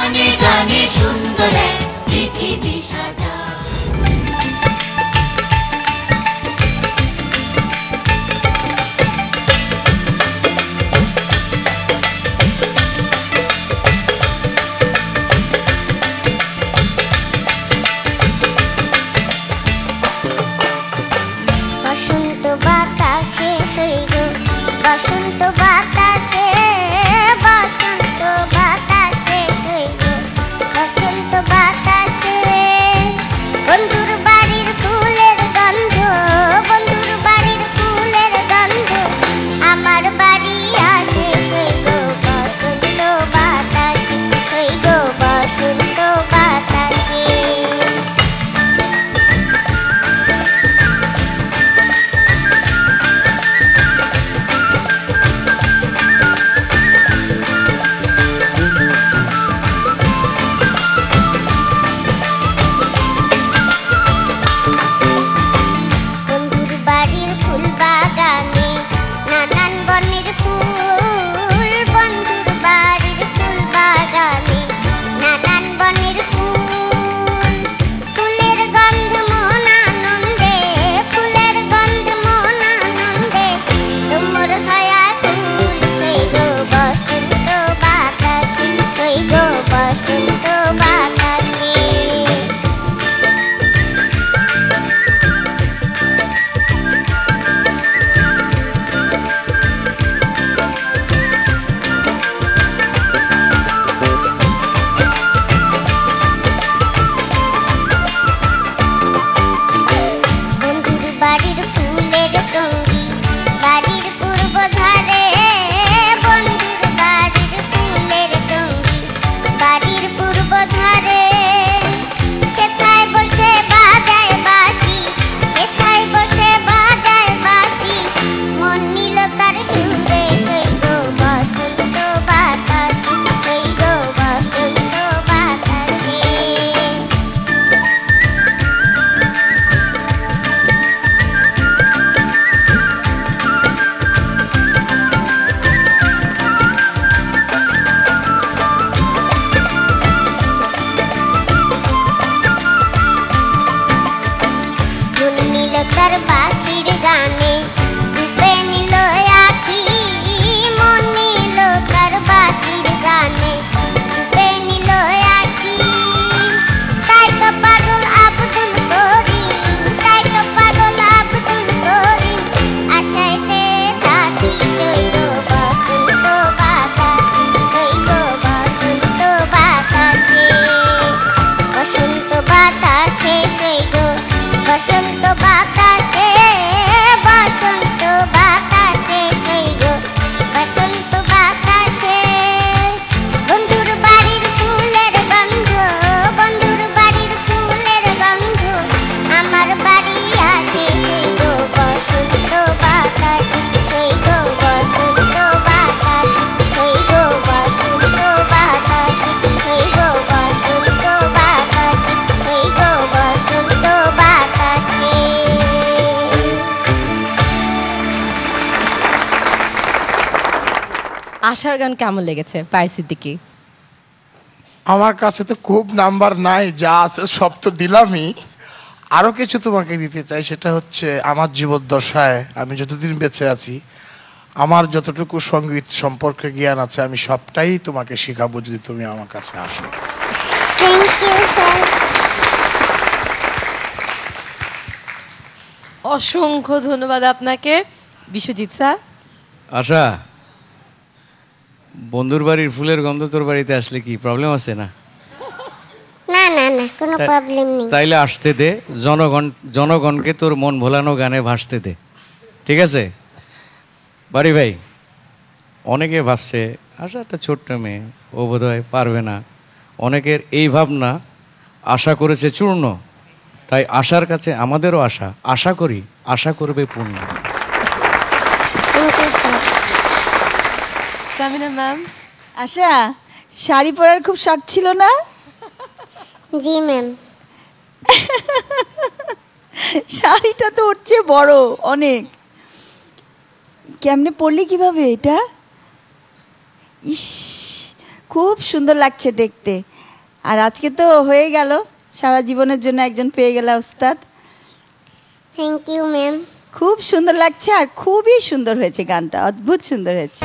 গানে গানে সুন্দর এক পৃথিবী সাজা। বসন্ত বাতাসে সইল, বসন্ত বাতাসে, বসন্ত বাতাসে সইল, বসন্ত বাতাসে। বন্ধুর বাড়ির ফুলের গন্ধ, বন্ধুর বাড়ির ফুলের গন্ধ আমার বাড়ি আসে সইল, বসন্ত বাতাসে সইল, বসন্ত বাতাসে। বন্ধুর বাড়ির ফুল বাগানে নানান বনের ফুল, বন্ধুর বাড়ির ফুল বাগানে নানান বনের ফুল। ফুলের গন্ধ মন আনন্দে, ফুলের গন্ধ মন আনন্দে তোমর হায়া ফুল সইল, বসন্ত বাতাসে সইল, বসন্ত বাতাসে। বন্ধুর বাড়ির ফুলের টঙ্গি বাড়ির পূর্ব ধারে, বন্ধুর বাড়ির ফুলের টঙ্গি বাড়ির পূর্ব ধারে। সেথায় বসে বাজায় বাঁশি, সেথায় বসে বাজায় বাঁশি মন নিল তার সুরে সইল, বসন্ত বাতাসে সইল, বসন্ত বাতাসে। মন নিল তার বাঁশির গানে, ডুবে নিল আখি, মন নিল তার বাঁশির গানে, ডুবে নিল আখি। তাই তো পাগল আব্দুল করিম, তাই তো পাগল আব্দুল করিম আশাইতে থাকি সইল, বসন্ত বাতাসে সইল, বসন্ত বাতাসে। বসন্ত বাতাসে সইল, বসন্ত বাতাসে, বসন্ত বাতাসে সইল, বসন্ত বাতাসে। বন্ধুর বাড়ির ফুলের গন্ধ, বন্ধুর বাড়ির ফুলের গন্ধ আমার বাড়ি আসে সইল, বসন্ত বাতাসে সইল, বসন্ত বাতাসে সইল, বসন্ত বাতাসে সইল, বসন্ত বাতাসে সইল, বসন্ত বাতাসে। আশার গান কেমন লেগেছে পায়েল সিদ্দিকী? আমার কাছে তো খুব নাম্বার নাই, যা আছে সব তো দিলামই। আরো কিছু তোমাকে দিতে চাই, সেটা হচ্ছে আমার জীবদ্দশায় আমি যতদিন বেঁচে আছি আমার যতটুকু সঙ্গীত সম্পর্কে জ্ঞান আছে আমি সবটাই তোমাকে শেখাবো যদি তুমি আমার কাছে আসো। Thank you sir. অসংখ্য ধন্যবাদ আপনাকে বিশ্বজিৎ স্যার। আশা, বন্ধুর বাড়ির ফুলের গন্ধ তোর বাড়িতে আসলে কি প্রবলেম আছে? না না না না, কোনো প্রবলেম নেই। তাইলে আসতে দে, জনগণকে তোর মন ভোলানো গানে ভাসতে দে, ঠিক আছে? বাড়ি ভাই, অনেকে ভাবছে আশা একটা ছোট্ট মেয়ে, ও বোধহয় পারবে না। অনেকের এই ভাবনা আশা করেছে চূর্ণ, তাই আশার কাছে আমাদেরও আশা, আশা করি আশা করবে পূর্ণ। Thank you sir. Samina ma'am. Asha, sari পরার খুব শখ ছিল না? জি ম্যাম। শাড়িটা তো ওর চেয়ে বড় অনেক, কেমনে পরলি কিভাবে এটা? ইস, খুব সুন্দর লাগছে দেখতে। আর আজকে তো হয়ে গেল, সারা জীবনের জন্য একজন পেয়ে গেল উস্তাদ। Thank you ma'am. খুব সুন্দর লাগছে আর খুবই সুন্দর হয়েছে গানটা, অদ্ভুত সুন্দর হয়েছে।